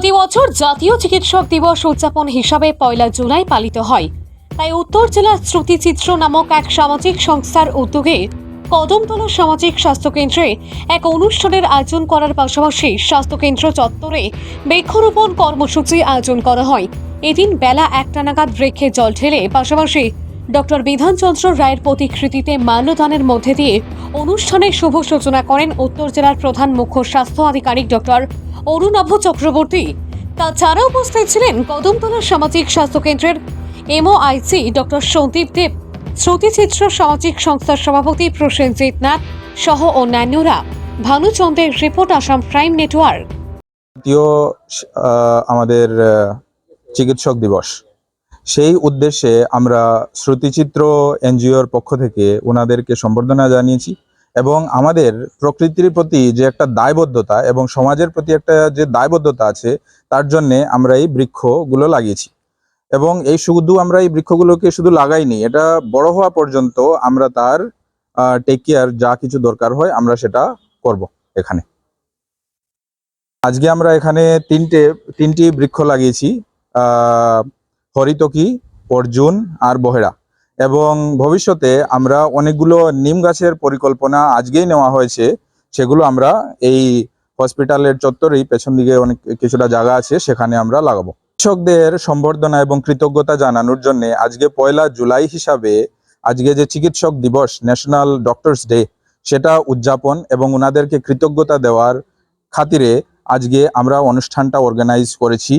প্রতি বছর জাতীয় চিকিৎসক দিবস উদযাপন হিসাবে 1 জুলাই পালিত হয়। তাই উত্তর জেলার শ্রুতিচিত্র নামক এক সামাজিক সংস্থার উদ্যোগে কদমতলা সামাজিক স্বাস্থ্যকেন্দ্রে এক অনুষ্ঠানের আয়োজন করার পাশাপাশি স্বাস্থ্যকেন্দ্র চত্বরে বৃক্ষরোপণ কর্মসূচি আয়োজন করা হয়। এদিন বেলা 1টা নাগাদ বৃক্ষে জল ঢেলে পাশাপাশি ডক্টর বিধানচন্দ্র রায়ের প্রতিকৃতিতে মাল্যদানের মধ্যে দিয়ে অনুষ্ঠানের শুভ সূচনা করেন উত্তর জেলার প্রধান মুখ্য স্বাস্থ্য আধিকারিক ডক্টর অরুণাভ চক্রবর্তী। তাছাড়া উপস্থিত ছিলেন কদমতলা সামাজিক স্বাস্থ্যকেন্দ্রের এমওআইসি ডক্টর সন্দীপ দেব, শ্রুতিচিত্র সামাজিক সংস্থার সভাপতি প্রসেনজিৎ নাথ সহ অন্যান্যরা। ভানুচন্দ্রের রিপোর্ট, আসাম প্রাইম নেটওয়ার্ক। জাতীয় আমাদের চিকিৎসক দিবস, সেই উদ্দেশ্যে আমরা শ্রুতিচিত্র এনজিওর পক্ষ থেকে ওনাদেরকে সম্বর্ধনা জানিয়েছি এবং আমাদের প্রকৃতির প্রতি যে একটা দায়বদ্ধতা এবং সমাজের প্রতি একটা যে দায়বদ্ধতা আছে তার জন্যে আমরা এই বৃক্ষগুলো লাগিয়েছি এবং আমরা এই বৃক্ষগুলোকে শুধু লাগাইনি, এটা বড় হওয়া পর্যন্ত আমরা তার টেক কেয়ার যা কিছু দরকার হয় আমরা সেটা করব। এখানে আজকে আমরা এখানে তিনটি বৃক্ষ লাগিয়েছি, হরিতকি, অর্জুন আর বহেড়া, এবং ভবিষ্যতে আমরা অনেকগুলো নিম গাছের পরিকল্পনা আজকেই নেওয়া হয়েছে, সেগুলো আমরা এই হসপিটালের চত্বরেই পেছন দিকে অনেক কিছুটা জায়গা আছে, সেখানে আমরা লাগাবো। কৃষকদের সম্বর্ধনা এবং কৃতজ্ঞতা জানানোর জন্য আজকে 1 জুলাই হিসাবে আজকে যে চিকিৎসক দিবস, ন্যাশনাল ডক্টরস ডে, সেটা উদযাপন এবং ওনাদেরকে কৃতজ্ঞতা দেওয়ার খাতিরে আজকে আমরা অনুষ্ঠানটা অর্গানাইজ করেছি।